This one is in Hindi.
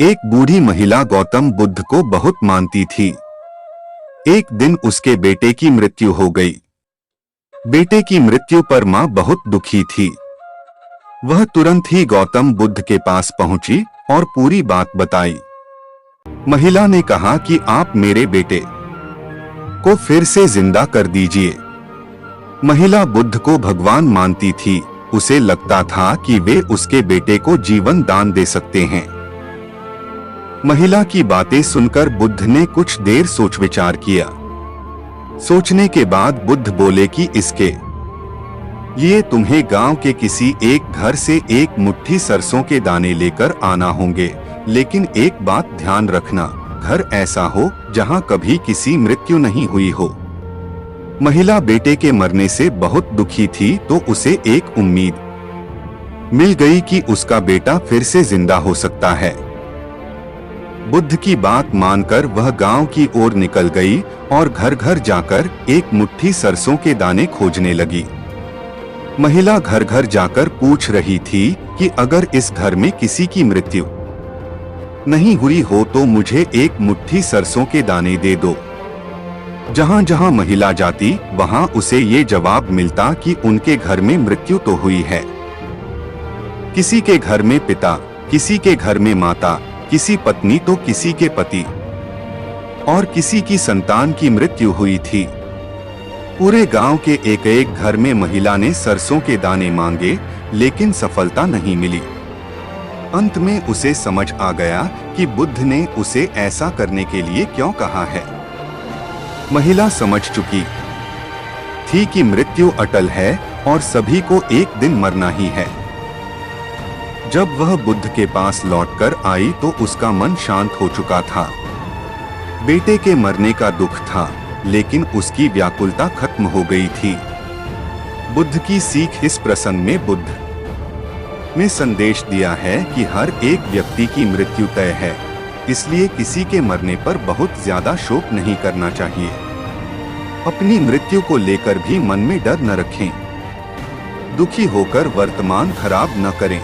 एक बूढ़ी महिला गौतम बुद्ध को बहुत मानती थी। एक दिन उसके बेटे की मृत्यु हो गई। बेटे की मृत्यु पर मां बहुत दुखी थी। वह तुरंत ही गौतम बुद्ध के पास पहुंची और पूरी बात बताई। महिला ने कहा कि आप मेरे बेटे को फिर से जिंदा कर दीजिए। महिला बुद्ध को भगवान मानती थी। उसे लगता था कि वे उसके बेटे को जीवन दान दे सकते हैं। महिला की बातें सुनकर बुद्ध ने कुछ देर सोच विचार किया। सोचने के बाद बुद्ध बोले कि इसके लिए तुम्हें गांव के किसी एक घर से एक मुट्ठी सरसों के दाने लेकर आना होंगे, लेकिन एक बात ध्यान रखना, घर ऐसा हो जहां कभी किसी मृत्यु नहीं हुई हो। महिला बेटे के मरने से बहुत दुखी थी, तो उसे एक उम्मीद मिल गई कि उसका बेटा फिर से जिंदा हो सकता है। बुद्ध की बात मानकर वह गांव की ओर निकल गई और घर घर जाकर एक मुट्ठी सरसों के दाने खोजने लगी। महिला घर घर जाकर पूछ रही थी कि अगर इस घर में किसी की मृत्यु नहीं हुई हो तो मुझे एक मुट्ठी सरसों के दाने दे दो। जहां जहां महिला जाती वहां उसे ये जवाब मिलता कि उनके घर में मृत्यु तो हुई है। किसी के घर में पिता, किसी के घर में माता, किसी पत्नी तो किसी के पति और किसी की संतान की मृत्यु हुई थी। पूरे गांव के एक एक घर में महिला ने सरसों के दाने मांगे, लेकिन सफलता नहीं मिली। अंत में उसे समझ आ गया कि बुद्ध ने उसे ऐसा करने के लिए क्यों कहा है। महिला समझ चुकी थी कि मृत्यु अटल है और सभी को एक दिन मरना ही है। जब वह बुद्ध के पास लौटकर आई तो उसका मन शांत हो चुका था। बेटे के मरने का दुख था, लेकिन उसकी व्याकुलता खत्म हो गई थी। बुद्ध की सीख इस प्रसंग में बुद्ध ने संदेश दिया है कि हर एक व्यक्ति की मृत्यु तय है, इसलिए किसी के मरने पर बहुत ज्यादा शोक नहीं करना चाहिए। अपनी मृत्यु को लेकर भी मन में डर न रखें। दुखी होकर वर्तमान खराब न करें।